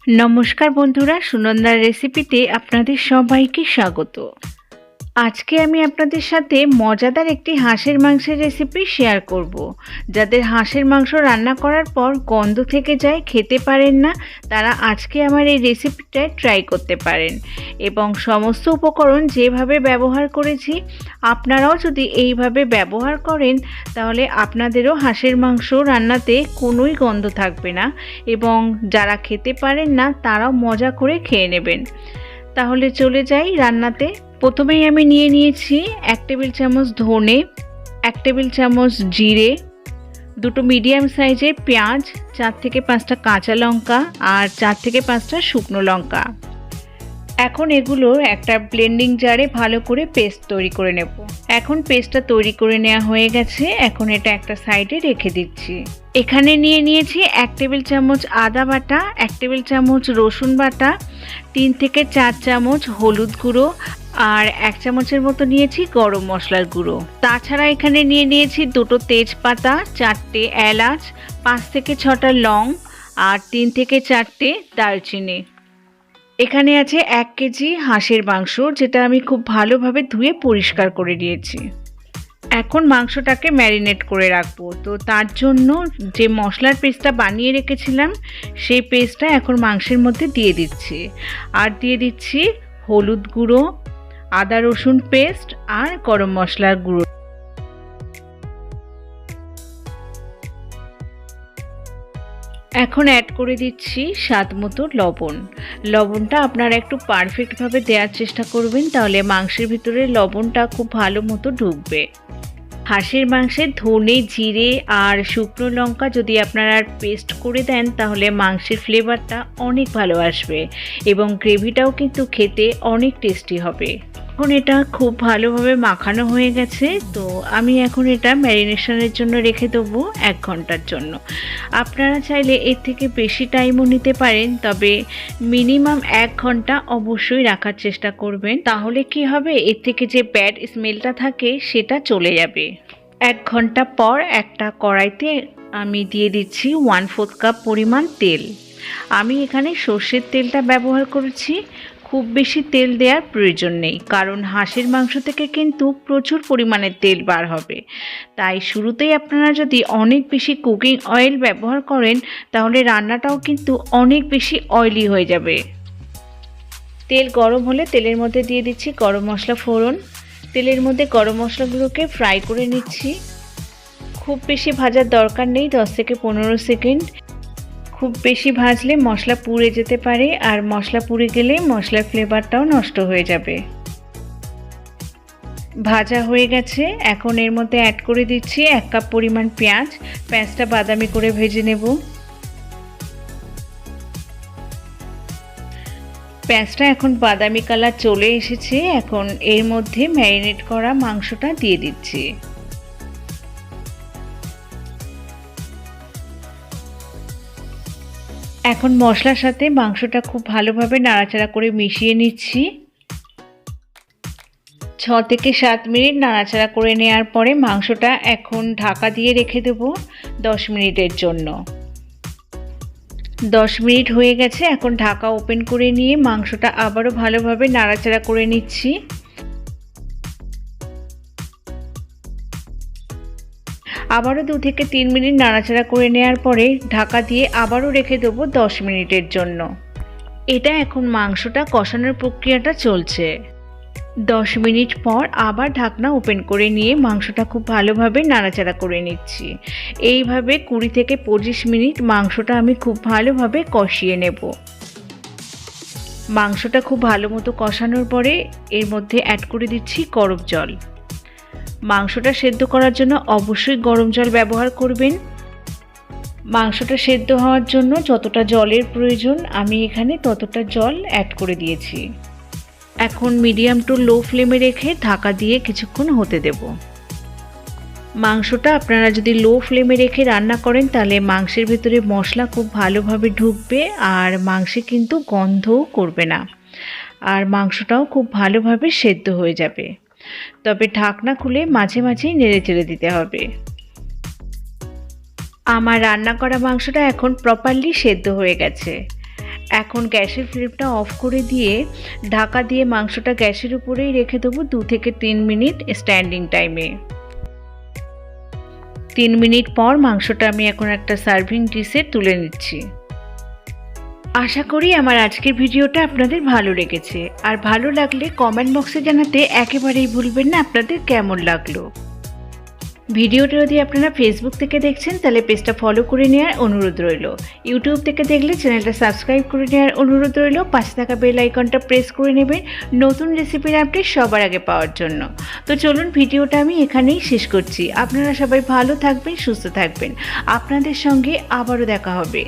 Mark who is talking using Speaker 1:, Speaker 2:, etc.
Speaker 1: নমস্কার বন্ধুরা, সুনন্দার রেসিপিতে আপনাদের সবাইকে স্বাগত। আজকে আমি আপনাদের সাথে মজাদার একটি হাঁসের মাংসের রেসিপি শেয়ার করব। যাদের হাঁসের মাংস রান্না করার পর গন্ধ থেকে যায়, খেতে পারেন না, তারা আজকে আমার এই রেসিপিটা ট্রাই করতে পারেন। এবং সমস্ত উপকরণ যেভাবে ব্যবহার করেছি আপনারাও যদি এইভাবে ব্যবহার করেন তাহলে আপনাদেরও হাঁসের মাংস রান্নাতে কোনোই গন্ধ থাকবে না এবং যারা খেতে পারেন না তারাও মজা করে খেয়ে নেবেন। তাহলে চলে যাই রান্নাতে। প্রথমেই আমি নিয়েছি 1 টেবিল চামচ ধনে, 1 টেবিল চামচ জিরে, দুটো মিডিয়াম সাইজের পেঁয়াজ, 4 থেকে 5টা কাঁচা লঙ্কা আর 4 থেকে 5টা শুকনো লঙ্কা। এখন এগুলোর একটা ব্লেন্ডিং জারে ভালো করে পেস্ট তৈরি করে নেব। এখন পেস্টটা তৈরি করে নেওয়া হয়ে গেছে। এখন এটা একটা সাইডে রেখে দিচ্ছি। এখানে নিয়েছি 1 টেবিল চামচ আদা বাটা, 1 টেবিল চামচ রসুন বাটা, 3 থেকে 4 চামচ হলুদ গুঁড়ো আর 1 চামচের মতো নিয়েছি গরম মশলার গুঁড়ো। তাছাড়া এখানে নিয়েছি দুটো তেজপাতা, 4টে এলাচ, 5 থেকে 6টা লং আর 3 থেকে 4টে দারচিনি। এখানে আছে 1 কেজি হাঁসের মাংস, যেটা আমি খুব ভালোভাবে ধুয়ে পরিষ্কার করে নিয়েছি। এখন মাংসটাকে ম্যারিনেট করে রাখবো। তো তার জন্য যে মশলার পেস্টটা বানিয়ে রেখেছিলাম সেই পেস্টটা এখন মাংসের মধ্যে দিয়ে দিচ্ছি। আর দিয়ে দিচ্ছি হলুদ গুঁড়ো, আদা রসুন পেস্ট আর গরম মশলার গুঁড়ো। এখন অ্যাড করে দিচ্ছি স্বাদ মতো লবণ। লবণটা আপনারা একটু পারফেক্টভাবে দেওয়ার চেষ্টা করবেন, তাহলে মাংসের ভিতরে লবণটা খুব ভালো মতো ঢুকবে। হাঁসের মাংসে ধনে, জিরে আর শুকনো লঙ্কা যদি আপনারা পেস্ট করে দেন তাহলে মাংসের ফ্লেভারটা অনেক ভালো আসবে এবং গ্রেভিটাও কিন্তু খেতে অনেক টেস্টি হবে। এখন এটা খুব ভালোভাবে মাখানো হয়ে গেছে। তো আমি এখন এটা ম্যারিনেশনের জন্য রেখে দেবো 1 ঘন্টার জন্য। আপনারা চাইলে এর থেকে বেশি টাইমও নিতে পারেন, তবে মিনিমাম 1 ঘন্টা অবশ্যই রাখার চেষ্টা করবেন। তাহলে কি হবে, এর থেকে যে ব্যাড স্মেলটা থাকে সেটা চলে যাবে। 1 ঘন্টা পর একটা কড়াইতে আমি দিয়ে দিচ্ছি 1/4 কাপ পরিমাণ তেল। আমি এখানে সর্ষের তেলটা ব্যবহার করেছি। খুব বেশি তেল দেওয়ার প্রয়োজন নেই, কারণ হাঁসের মাংস থেকে কিন্তু প্রচুর পরিমাণে তেল বার হবে। তাই শুরুতেই আপনারা যদি অনেক বেশি কুকিং অয়েল ব্যবহার করেন তাহলে রান্নাটাও কিন্তু অনেক বেশি অয়েলি হয়ে যাবে। তেল গরম হলে তেলের মধ্যে দিয়ে দিচ্ছি গরম মশলা ফোড়ন। তেলের মধ্যে গরম মশলাগুলোকে ফ্রাই করে নিচ্ছি। খুব বেশি ভাজার দরকার নেই, 10 থেকে 15 সেকেন্ড। খুব বেশি ভাজলে মশলা পুড়ে যেতে পারে, আর মশলা পুড়ে গেলে মশলার ফ্লেভারটাও নষ্ট হয়ে যাবে। ভাজা হয়ে গেছে। এখন এর মধ্যে অ্যাড করে দিচ্ছি 1 কাপ পরিমাণ পেঁয়াজ। পেঁয়াজটা বাদামি করে ভেজে নেব। পেঁয়াজটা এখন বাদামি কালার চলে এসেছে। এখন এর মধ্যে ম্যারিনেট করা মাংসটা দিয়ে দিচ্ছি। এখন মশলার সাথে মাংসটা খুব ভালোভাবে নাড়াচাড়া করে মিশিয়ে নিচ্ছি। 6 থেকে 7 মিনিট নাড়াচাড়া করে নেওয়ার পরে মাংসটা এখন ঢাকা দিয়ে রেখে দেব 10 মিনিটের জন্য। 10 মিনিট হয়ে গেছে। এখন ঢাকা ওপেন করে নিয়ে মাংসটা আবারও ভালোভাবে নাড়াচাড়া করে নিচ্ছি। আবারও 2 থেকে 3 মিনিট নাড়াচাড়া করে নেওয়ার পরে ঢাকা দিয়ে আবারও রেখে দেবো 10 মিনিটের জন্য। এটা এখন মাংসটা কষানোর প্রক্রিয়াটা চলছে। 10 মিনিট পর আবার ঢাকনা ওপেন করে নিয়ে মাংসটা খুব ভালোভাবে নাড়াচাড়া করে নিচ্ছি। এইভাবে 20 থেকে 25 মিনিট মাংসটা আমি খুব ভালোভাবে কষিয়ে নেব। মাংসটা খুব ভালো মতো কষানোর পরে এর মধ্যে অ্যাড করে দিচ্ছি গরম জল। মাংসটা সেদ্ধ করার জন্য অবশ্যই গরম জল ব্যবহার করবেন। মাংসটা সেদ্ধ হওয়ার জন্য যতটা জলের প্রয়োজন আমি এখানে ততটা জল অ্যাড করে দিয়েছি। এখন মিডিয়াম টু লো ফ্লেমে রেখে ঢাকা দিয়ে কিছুক্ষণ হতে দেব। মাংসটা আপনারা যদি লো ফ্লেমে রেখে রান্না করেন তাহলে মাংসের ভিতরে মশলা খুব ভালোভাবে ঢুকবে আর মাংসে কিন্তু গন্ধও করবে না, আর মাংসটাও খুব ভালোভাবে সেদ্ধ হয়ে যাবে। তবে ঢাকনা খুলে মাঝে মাঝেই নেড়ে চেড়ে দিতে হবে। আমার রান্না করা মাংসটা এখন প্রপারলি সেদ্ধ হয়ে গেছে। এখন গ্যাসের ফ্লেমটা অফ করে দিয়ে ঢাকা দিয়ে মাংসটা গ্যাসের উপরেই রেখে দেবো 2 থেকে 3 মিনিট স্ট্যান্ডিং টাইমে। 3 মিনিট পর মাংসটা আমি এখন একটা সার্ভিং ডিশে তুলে নিচ্ছি। আশা করি আমার আজকের ভিডিওটা আপনাদের ভালো লেগেছে, আর ভালো লাগলে কমেন্ট বক্সে জানাতে একেবারেই ভুলবেন না আপনাদের কেমন লাগলো। ভিডিওটা যদি আপনারা ফেসবুক থেকে দেখছেন তাহলে পেজটা ফলো করে নেওয়ার অনুরোধ রইল। ইউটিউব থেকে দেখলে চ্যানেলটা সাবস্ক্রাইব করে নেওয়ার অনুরোধ রইল। পাশে থাকা বেল আইকনটা প্রেস করে নেবেন নতুন রেসিপির আপডেট সবার আগে পাওয়ার জন্য। তো চলুন ভিডিওটা আমি এখানেই শেষ করছি। আপনারা সবাই ভালো থাকবেন, সুস্থ থাকবেন। আপনাদের সঙ্গে আবারও দেখা হবে।